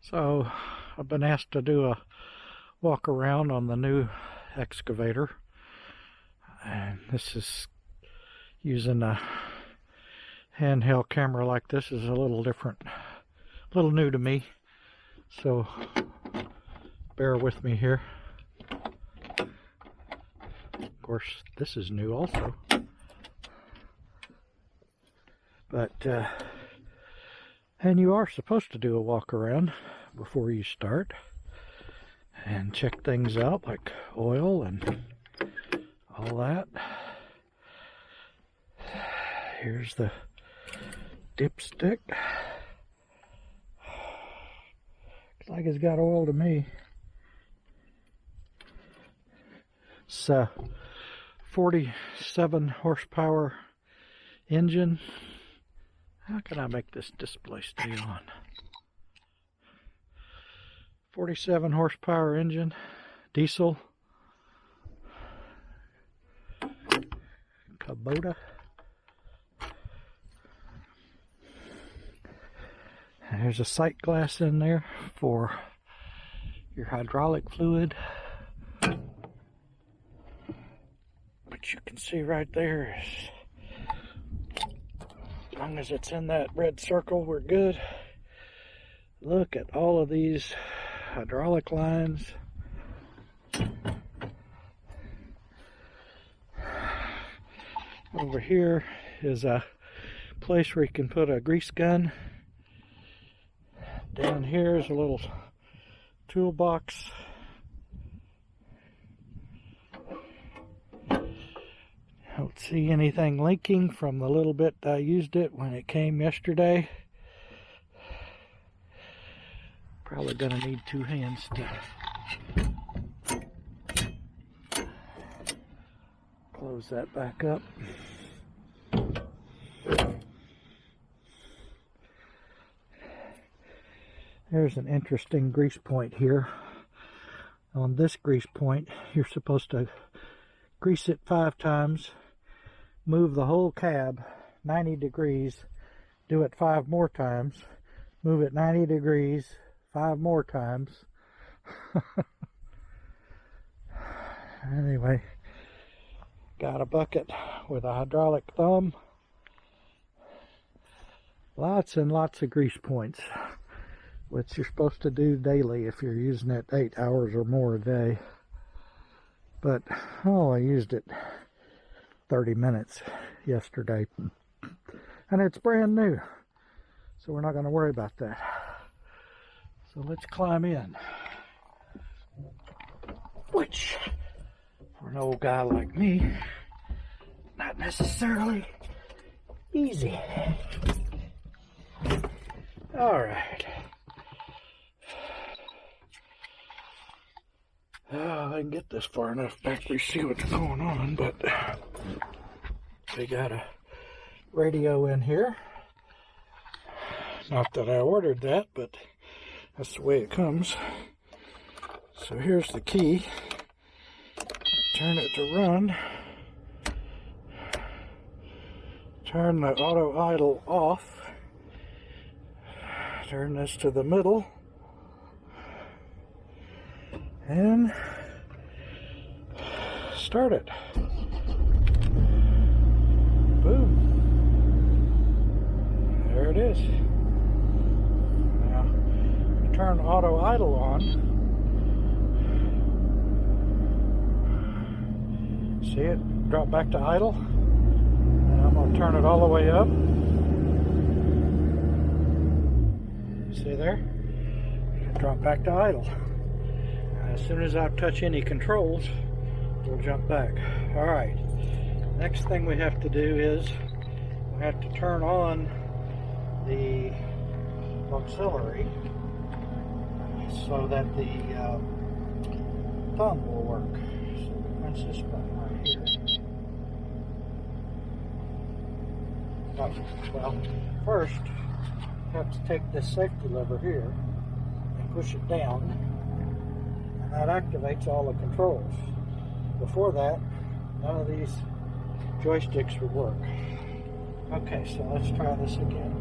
So I've been asked to do a walk around on the new excavator, and this is using a handheld camera like this is a little different, a little new to me, so bear with me here. Of course, this is new also, but and you are supposed to do a walk around before you start and check things out like oil and all that. Here's the dipstick. Looks like it's got oil to me. It's a 47 horsepower engine. How can I make this display stay on? 47 horsepower engine, diesel, Kubota. There's a sight glass in there for your hydraulic fluid. But you can see right there, as long as it's in that red circle, we're good. Look at all of these hydraulic lines. Over here is a place where you can put a grease gun. Down here is a little toolbox. Don't see anything leaking from the little bit I used it when it came yesterday. Probably gonna need two hands to close that back up. There's an interesting grease point here. On this grease point, you're supposed to grease it 5 times, move the whole cab 90 degrees, do it 5 more times, move it 90 degrees, 5 more times. Anyway, got a bucket with a hydraulic thumb. Lots and lots of grease points, which you're supposed to do daily if you're using it 8 hours or more a day. But, oh, I used it 30 minutes yesterday. And it's brand new, so we're not going to worry about that. So let's climb in. Which, for an old guy like me, not necessarily easy. Alright. I can get this far enough back to see what's going on, but we got a radio in here. Not that I ordered that, but that's the way it comes. So here's the key. Turn it to run. Turn the auto idle off. Turn this to the middle. And start it. Boom. There it is. Now, turn auto idle on. See it drop back to idle. And I'm going to turn it all the way up. See there? Drop back to idle. As soon as I touch any controls, we'll jump back. Alright, next thing we have to do is we have to turn on the auxiliary so that the thumb will work. So we punch this button right here. Well, first you have to take this safety lever here and push it down. That activates all the controls. Before that, none of these joysticks would work. Okay, so let's try this again.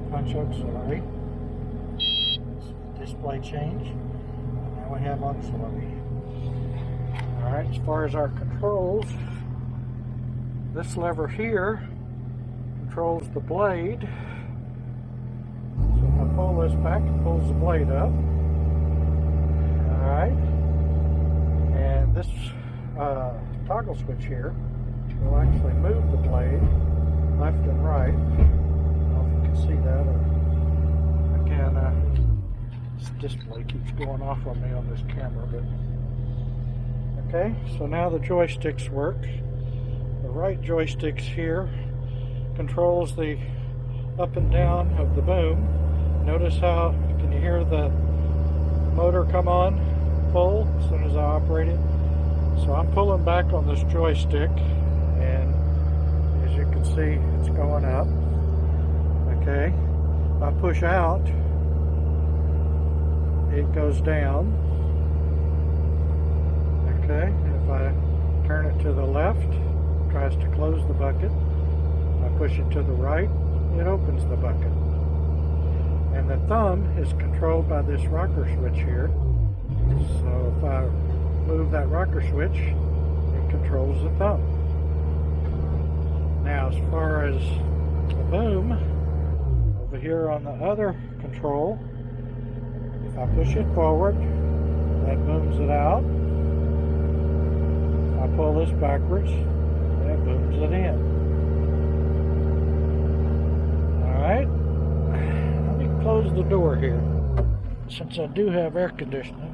Punch auxiliary. display change. Now we have auxiliary. Alright, as far as our controls, this lever here controls the blade. So if I pull this back, it pulls the blade up. Alright. And this toggle switch here will actually move the blade left and right. I don't know if you can see that, or again, this display keeps going off on me on this camera, but okay, so now the joysticks work. The right joysticks here controls the up and down of the boom. Notice how, can you hear the motor come on full as soon as I operate it? So I'm pulling back on this joystick, and as you can see, it's going up. Okay, if I push out, it goes down. Okay, if I turn it to the left, it tries to close the bucket. If I push it to the right, it opens the bucket. And the thumb is controlled by this rocker switch here. So if I move that rocker switch, it controls the thumb. Now, as far as the boom, over here on the other control, if I push it forward, that booms it out. If I pull this backwards, that booms it in. Alright, let me close the door here, since I do have air conditioning.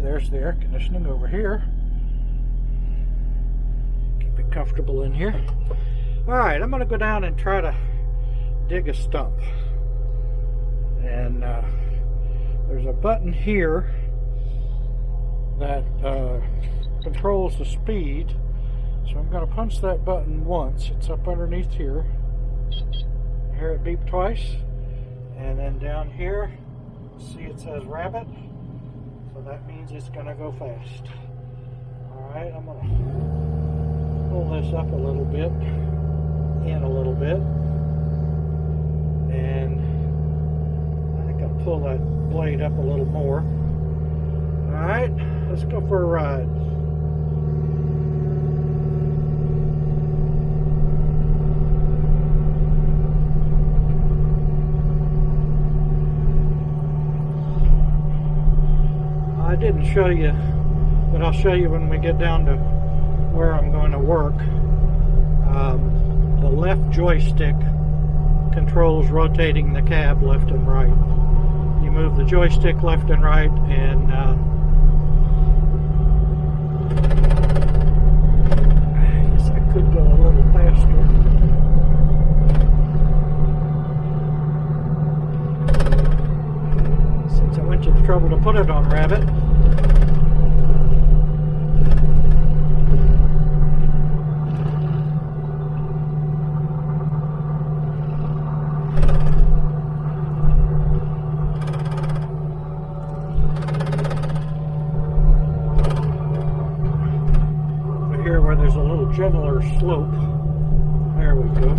There's the air conditioning over here. Keep it comfortable in here. Alright, I'm going to go down and try to dig a stump. And there's a button here that controls the speed. So I'm going to punch that button once. It's up underneath here. Hear it beep twice. And then down here, see it says rabbit. So that means it's going to go fast. Alright, I'm going to pull this up a little bit, in a little bit, and I think I'll pull that blade up a little more. Alright, let's go for a ride. I didn't show you, but I'll show you when we get down to where I'm going to work. The left joystick controls rotating the cab left and right. You move the joystick left and right, and I guess I could go a little faster. Since I went to the trouble to put it on rabbit. Over here where there's a little gentler slope. There we go.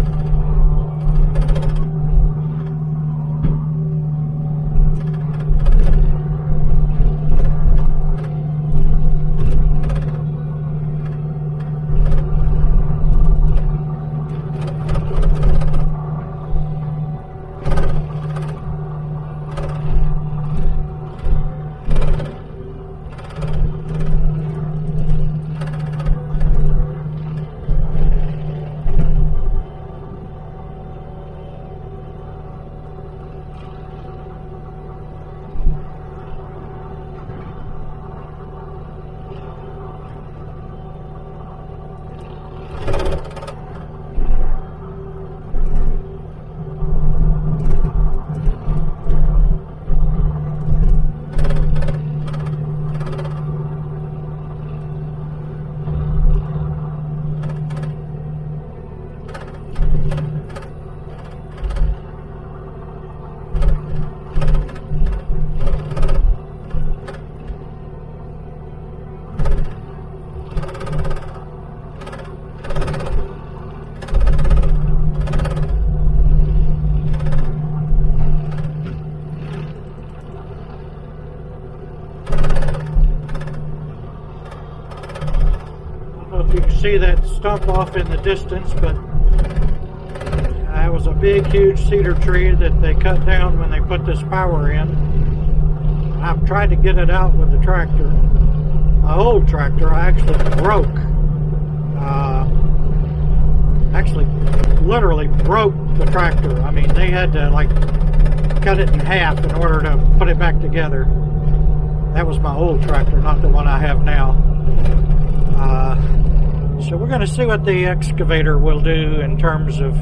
I don't know if you can see that stump off in the distance, but that was a big, huge cedar tree that they cut down when they put this power in. I've tried to get it out with the tractor. My old tractor, I actually broke. Actually, literally broke the tractor. I mean, they had to like cut it in half in order to put it back together. That was my old tractor, not the one I have now. So we're going to see what the excavator will do in terms of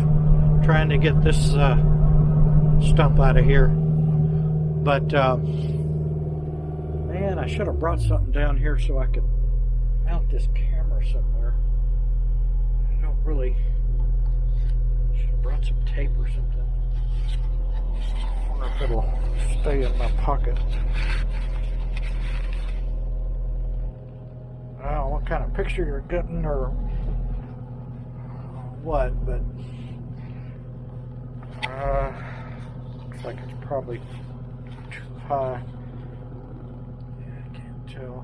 trying to get this stump out of here. But man, I should have brought something down here so I could mount this camera somewhere. I don't really. Should have brought some tape or something. I wonder if it'll stay in my pocket. I don't know what kind of picture you're getting or what, but looks like it's probably too high. Yeah, I can't tell.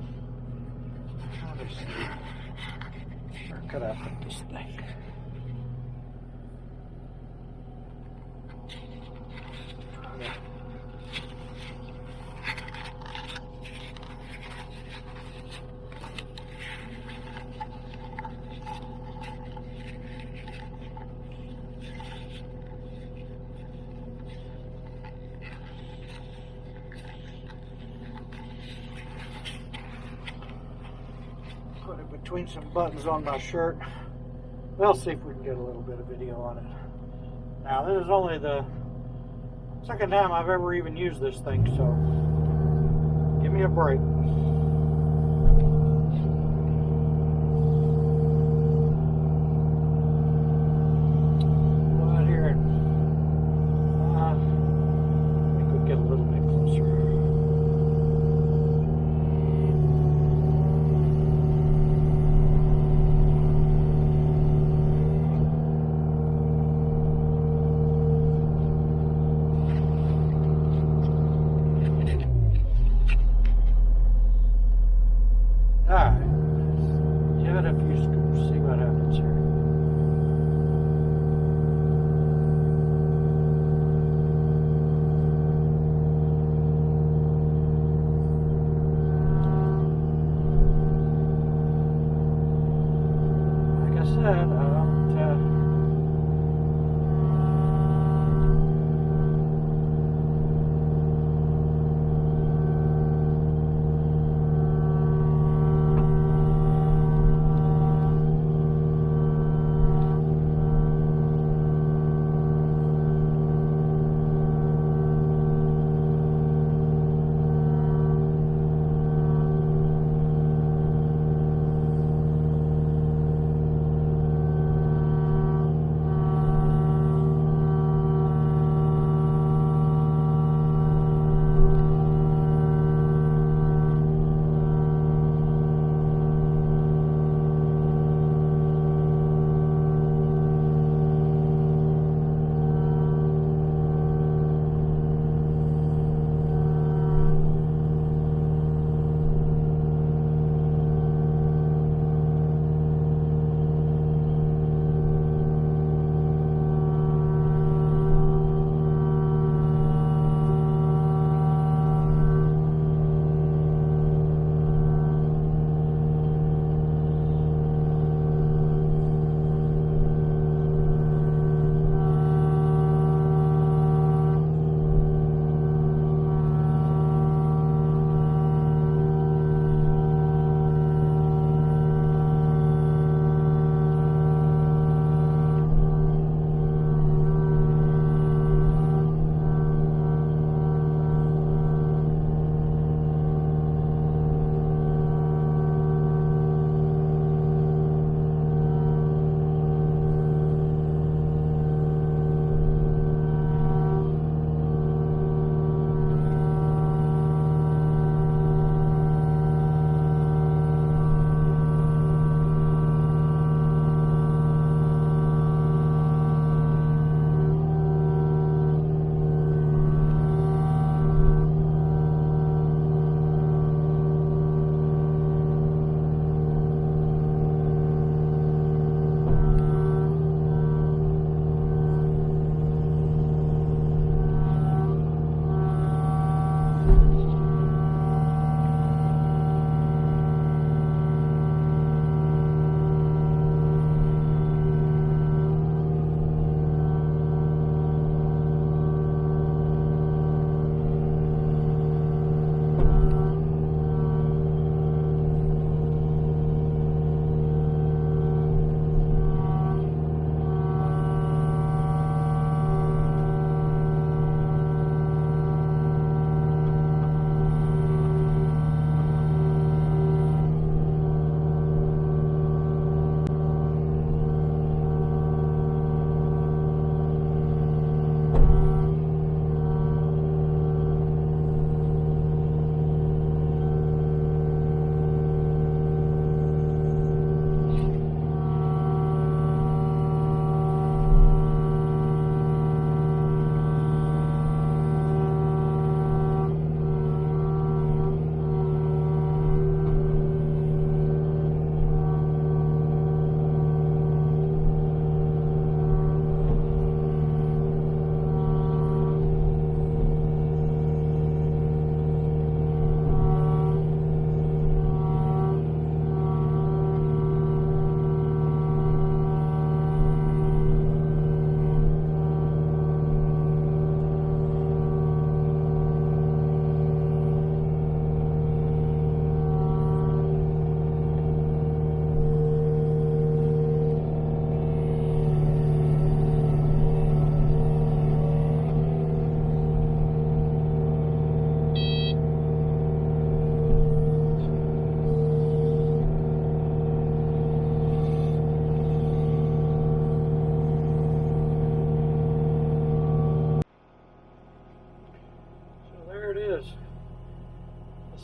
Where could I put this thing? Put it between some buttons on my shirt. We'll see if we can get a little bit of video on it. Now, this is only the second time I've ever even used this thing, so give me a break. Go out here and I think we'll get a little bit closer.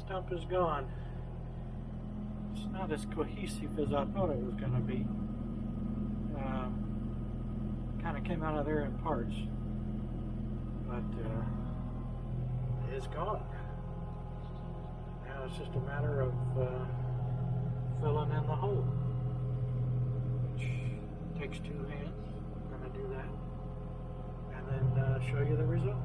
stump is gone. It's not as cohesive as I thought it was going to be. Kind of came out of there in parts, but it's gone. Now it's just a matter of filling in the hole, which takes 2 hands. I'm going to do that and then show you the result.